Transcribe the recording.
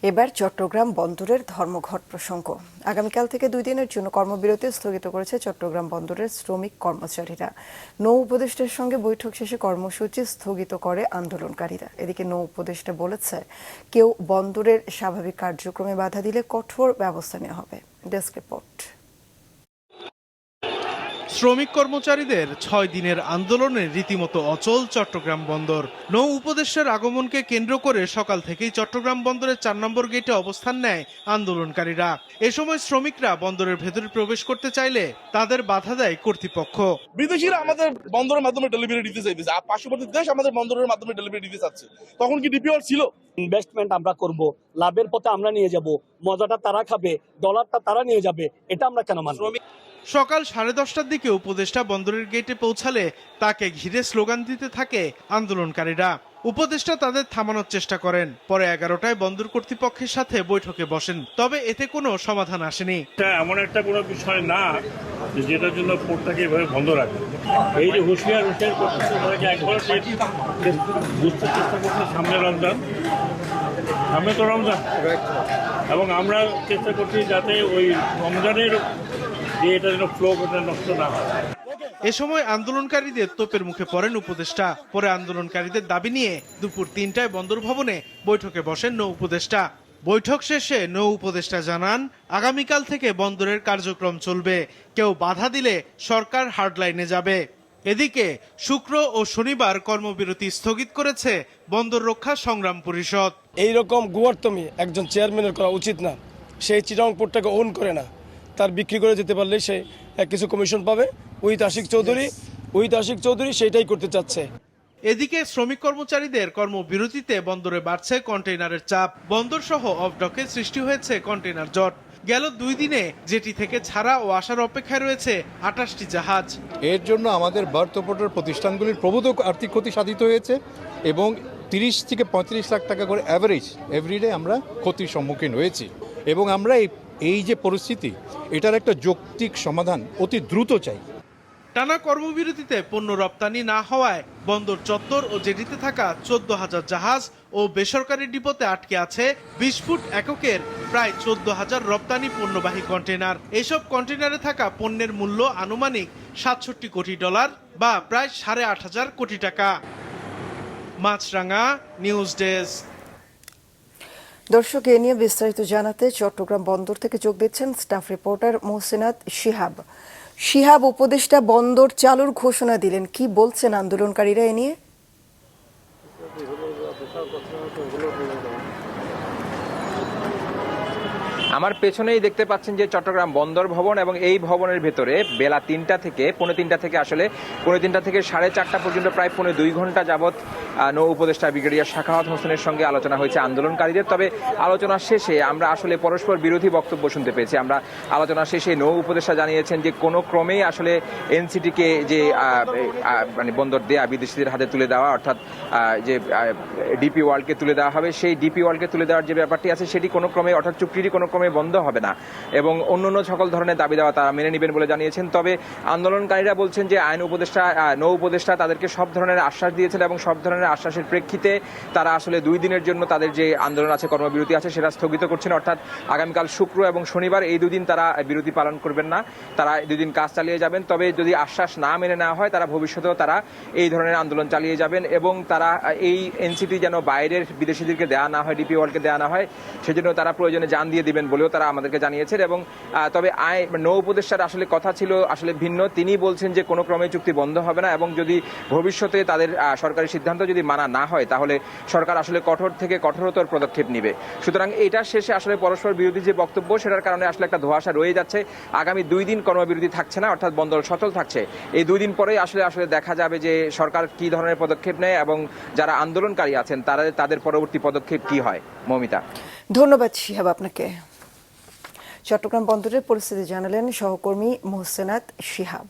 এবার চট্টগ্রাম বন্দরের ধর্মঘট প্রসঙ্গ। আগামীকাল থেকে 2 দিনের জন্য কর্মবিরতি স্থগিত করেছে চট্টগ্রাম বন্দরের শ্রমিক কর্মচারীরা। নৌ উপদেষ্টার সঙ্গে বৈঠক শেষে কর্মসূচি স্থগিত করে আন্দোলনকারীরা। এদিকে নৌ উপদেষ্টা বলেছে, কেউ বন্দরের স্বাভাবিক কার্যক্রমে বাধা দিলে কঠোর ব্যবস্থা নেওয়া হবে। Desk report. শ্রমিক কর্মচারীদের 6 দিনের আন্দোলনে রীতিমতো অচল চট্টগ্রাম বন্দর। নৌ উপদেষ্টার আগমনকে কেন্দ্র করে সকাল থেকেই চট্টগ্রাম বন্দরের 4 নম্বর গেটে অবস্থান নেয় আন্দোলনকারীরা। এ সময় শ্রমিকরা বন্দরের ভেতরে প্রবেশ করতে চাইলে তাদের বাধা দেয় কর্তৃপক্ষ। বিদেশিরা আমাদের বন্দরের মাধ্যমে ডেলিভারি দিতে চাইতেছে, আর পার্শ্ববর্তী দেশ আমাদের বন্দরের মাধ্যমে ডেলিভারি দিতে চাচ্ছে। তখন কি ডিপিওর ছিল? ইনভেস্টমেন্ট আমরা করব, লাভের পথে আমরা নিয়ে যাব, মজাটা তারা খাবে, ডলারটা তারা নিয়ে যাবে, এটা আমরা কেন মানব? সকাল 10:30টার দিকে উপদেষ্টা বন্দরের গেটে পৌঁছালে তাকে ঘিরে স্লোগান দিতে থাকে আন্দোলনকারীরা। উপদেষ্টা তাদের থামানোর চেষ্টা করেন। পরে 11টায় বন্দর কর্তৃপক্ষের সাথে বৈঠকে বসেন, তবে এতে কোনো সমাধান আসেনি। এমন একটা কোনো বিষয় না যেটার জন্য পোর্টটাকে এভাবে বন্ধ রাখে। এই যে হুঁশিয়ার করতেছে, তাদেরকে একবার বুঝতে চেষ্টা করছে সামনে রমজান, সামনে তো রমজান, এবং আমরা চেষ্টা করছি যাতে ওই রমজানের যে এটা যেন ফ্লো নষ্ট না হয়। এ সময় আন্দোলনকারীদের তোপের মুখে পড়েন উপদেষ্টা। পরে আন্দোলনকারীদের দাবি নিয়ে দুপুর 3টায় বন্দর ভবনে বৈঠকে বসেন নৌ উপদেষ্টা। বৈঠক শেষে নৌ উপদেষ্টা জানান, আগামীকাল থেকে বন্দরের কার্যক্রম চলবে, কেউ বাধা দিলে সরকার হার্ডলাইনে যাবে। এদিকে শুক্র ও শনিবার কর্মবিরতি স্থগিত করেছে বন্দর রক্ষা সংগ্রাম পরিষদ। এইরকম গুয়ার্তমি একজন চেয়ারম্যানের করা উচিত না। সেই চিটাং পোর্টটাকে ওন করে না, তার বিক্রি করে যেতে পারলে সে কিছু কমিশন পাবে। উইথ আশিক চৌধুরী সেইটাই করতে চাচ্ছে। এদিকে শ্রমিক কর্মচারীদের কর্মবিরতিতে বন্দরে বাড়ছে কন্টেইনারের চাপ। বন্দর সহ অফ ডকে সৃষ্টি হয়েছে কন্টেইনার জট। গেল 2 দিনে জেটি থেকে ছাড়া ও আসার অপেক্ষায় রয়েছে 28টি জাহাজ। এর জন্য আমাদের বার্থ অপারেটর প্রতিষ্ঠানগুলির প্রভূত আর্থিক ক্ষতি সাধিত হয়েছে এবং 30 থেকে 35 লাখ টাকা করে অ্যাভারেজ এভরিডে আমরা ক্ষতির সম্মুখীন হয়েছি। এবং আমরা এই যে পরিস্থিতি, এটার একটা যৌক্তিক সমাধান অতি দ্রুত চাই। টানা কর্মবিরতিতে পণ্য রপ্তানি না হওয়ায় বন্দর চত্বর ও জেটিতে থাকা 14,000 জাহাজ ও বেসরকারি ডিপোতে আটকে আছে 20 ফুট এককের প্রায় 14,000 রপ্তানি পণ্যবাহী কন্টেইনার। এসব কন্টেইনারে থাকা পণ্যের মূল্য আনুমানিক $67 কোটি বা প্রায় 8,500 কোটি টাকা। মাছরাঙা নিউজ ডেস্ক। দর্শক, এ নিয়ে বিস্তারিত জানাতে চট্টগ্রাম বন্দর থেকে যোগ দিচ্ছেন স্টাফ রিপোর্টার মোহসেনাত শিহাব। উপদেষ্টা বন্দর চালুর ঘোষণা দিলেন, কি বলছেন আন্দোলনকারীরা এ নিয়ে? আমার পেছনেই দেখতে পাচ্ছেন যে চট্টগ্রাম বন্দর ভবন, এবং এই ভবনের ভেতরে বেলা 3টা থেকে পৌনে 3টা থেকে আসলে পৌনে 3টা থেকে 4:30 পর্যন্ত প্রায় পৌনে 2 ঘন্টা যাবৎ নৌ উপদেষ্টা ব্রিগেডিয়ার সাখাওয়াত হোসেনের সঙ্গে আলোচনা হয়েছে আন্দোলনকারীদের। তবে আলোচনা শেষে আমরা আসলে পরস্পর বিরোধী বক্তব্য শুনতে পেয়েছি। আমরা আলোচনা শেষে নৌ উপদেষ্টা জানিয়েছেন যে কোনো ক্রমেই আসলে এনসিটিকে যে মানে বন্দর দেয়া বিদেশিদের হাতে তুলে দেওয়া, অর্থাৎ যে ডিপি ওয়ার্ল্ডকে তুলে দেওয়া হবে, সেই ডিপি ওয়ার্ল্ডকে তুলে দেওয়ার যে ব্যাপারটি আছে সেটি কোনো ক্রমে, অর্থাৎ চুক্তিটি কোনো ক্রমে বন্ধ হবে না, এবং অন্যান্য সকল ধরনের দাবি দেওয়া তারা মেনে নেবেন বলে জানিয়েছেন। তবে আন্দোলনকারীরা বলছেন যে নৌ উপদেষ্টা তাদেরকে সব ধরনের আশ্বাস দিয়েছেন, এবং সব ধরনের আশ্বাসের প্রেক্ষিতে তারা আসলে 2 দিনের জন্য তাদের যে আন্দোলন আছে, কর্মবিরতি আছে, সেটা স্থগিত করছেন। অর্থাৎ আগামীকাল শুক্র এবং শনিবার এই 2 দিন তারা বিরতি পালন করবেন না, তারা 2 দিন কাজ চালিয়ে যাবেন। তবে যদি আশ্বাস না মেনে নেওয়া হয়, তারা ভবিষ্যতেও তারা এই ধরনের আন্দোলন চালিয়ে যাবেন, এবং তারা এই এনসিটি যেন বাইরের বিদেশিদেরকে দেওয়া না হয়, ডিপি ওয়ার্ল্ডকে দেওয়া না হয়, সেজন্য তারা প্রয়োজনে জান দিয়ে দিবেন বলেও তারা আমাদেরকে জানিয়েছেন। এবং তবে নৌ উপদেষ্টার আসলে কথা ছিল আসলে ভিন্ন। তিনি বলছেন যে কোনো ক্রমে চুক্তি বন্ধ হবে না, এবং যদি ভবিষ্যতে তাদের সরকারি সিদ্ধান্ত যদি মানা না হয়, তাহলে সরকার আসলে কঠোর থেকে কঠোরতর পদক্ষেপ নেবে। সুতরাং এটার শেষে আসলে পরস্পর বিরোধী যে বক্তব্য, সেটার কারণে আসলে একটা ধোঁয়াশা রয়ে যাচ্ছে। আগামী 2 দিন কর্মবিরতি থাকছে না, অর্থাৎ বন্দর সচল থাকছে। এই 2 দিন পরেই আসলে দেখা যাবে যে সরকার কি ধরনের পদক্ষেপ নেয়, এবং যারা আন্দোলনকারী আছেন তাদের পরবর্তী পদক্ষেপ কি হয়। মৌমিতা, ধন্যবাদ শিহাব আপনাকে। চট্টগ্রাম বন্দরের পরিস্থিতি জানালেন সহকর্মী মোহসেনাত শিহাব।